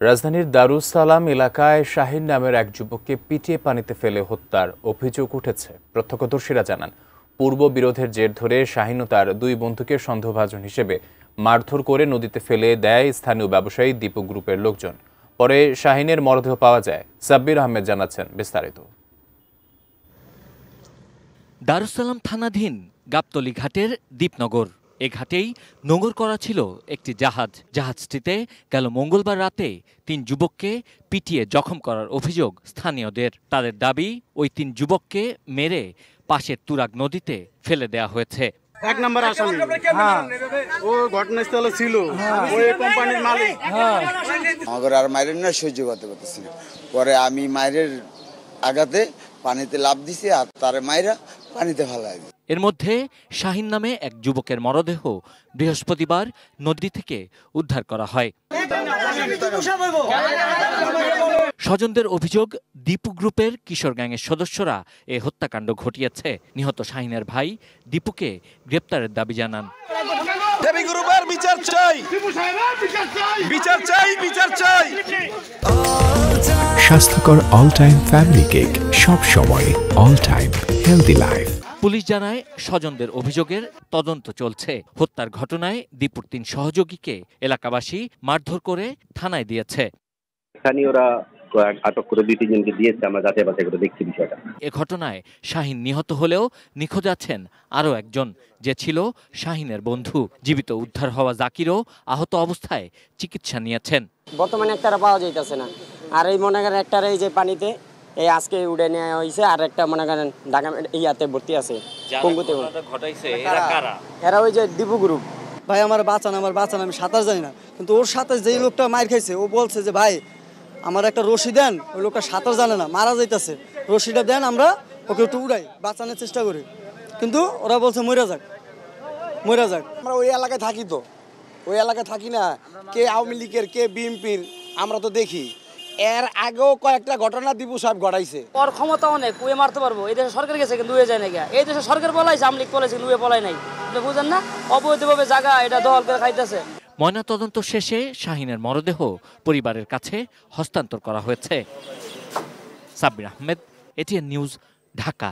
রাজধানীর দারুস সালাম এলাকায় শাহিন নামের এক যুবককে পিটিয়ে পানিতে ফেলে হত্যার অভিযোগ উঠেছে। প্রত্যক্ষদর্শীরা জানান, পূর্ব বিরোধের জের ধরে শাহিন ও তার দুই বন্ধুকে সন্দেহভাজন হিসেবে মারধর করে নদীতে ফেলে দেয় স্থানীয় ব্যবসায়ী দীপক গ্রুপের লোকজন। পরে শাহিনের মরদেহ পাওয়া যায়। সাব্বির আহমেদ জানাচ্ছেন বিস্তারিত। দারুস সালাম থানাধীন গাবতলী ঘাটের দ্বীপনগর। এ ঘাটেই নোঙর করা ছিল একটি জাহাজটিতে গেল মঙ্গলবার রাতে 3 যুবককে পিটিয়ে জখম করার অভিযোগ স্থানীয়দের। তাদের দাবি, ওই 3 যুবককে মেরে পাশের তুরাগ নদীতে ফেলে দেয়া হয়েছে। 1 নম্বর আসামি ও ঘটনাস্থলে ছিল, ওই কোম্পানির মালিক। আমাদের আর মাইরের না সহ্য করতে পারতেছি না। পরে আমি মাইরের আঘাতে পানিতে লাফ দিছি আর তার মাইরা পানিতে ফেলাই দিই। এর মধ্যে শাহিন নামে এক যুবকের মরদেহ বৃহস্পতিবার নদী থেকে উদ্ধার করা হয়। স্বজনদের অভিযোগ, দীপু গ্রুপের কিশোর গ্যাংয়ের সদস্যরা এ হত্যাকাণ্ড ঘটিয়েছে। নিহত শাহিনের ভাই দীপুকে গ্রেপ্তারের দাবি জানান। স্বাস্থ্যকর অল টাইম ফ্যামিলি কেক, সব সময় all time healthy life. Police জানায়, স্বজনদের অভিযোগের তদন্ত চলছে। হত্যার ঘটনায় দীপুর 3 সহযোগীকে এলাকাবাসী মারধর করে থানায় দিয়েছে। স্থানীয়রা আটক করে 2-3 জনকে দিয়েছে, আমরা যাচাই বাছাই করে দেখছি বিষয়টা। এ ঘটনায় শাহিন নিহত হলেও নিখোঁজ আছেন আরও একজন, যে ছিল শাহিনের বন্ধু। জীবিত উদ্ধার হওয়া জাকিরও আহত অবস্থায় চিকিৎসা নিয়েছেন। বর্তমানে একটারা পাওয়া যাইতেছে না, আর এই মনে করেন একটারা এই যে পানিতে এই আজকে উড়ে নেওয়া হয়েছে, আর একটা মনে করেন ঢাকা ইয়াতে ভর্তি আছে পঙ্গুতে। এরা ওই যে দীপু গ্রুপ। ভাই আমার বাঁচান, আমি সাঁতার জানি না, কিন্তু ওর সাথে যেই লোকটা মার খাইছে ও বলছে যে ভাই আমার একটা রশি দেন, ওই লোকটা সাঁতার জানে না, মারা যাইতেছে, রশিটা দেন, আমরা ওকে একটু উড়াই, বাঁচানোর চেষ্টা করি, কিন্তু ওরা বলছে মরে যাক। আমরা ওই এলাকায় থাকি, তো ওই এলাকায় থাকি না, কে আওয়ামী লীগের কে বিএনপির আমরা তো দেখি। এর আগেও কয়েকটা ঘটনা দীপু সাহেব ঘটাইছে। ওর ক্ষমতা অনেক, ওয়ে মারতে পারবো। এই দেশে সরকার গেছে কিন্তু উয়ে যায় না। এই দেশে সরকার বলাইছে, আওয়ামী লীগ বলাইছে, উয়ে বলাই নাই। আপনি বুঝেন না, অবৈধভাবে জায়গা এটা দখল করে খাইতেছে। ময়নাতদন্ত শেষে শাহিনের মরদেহ পরিবারের কাছে হস্তান্তর করা হয়েছে। Sabbir Ahmed, ATN news, Dhaka.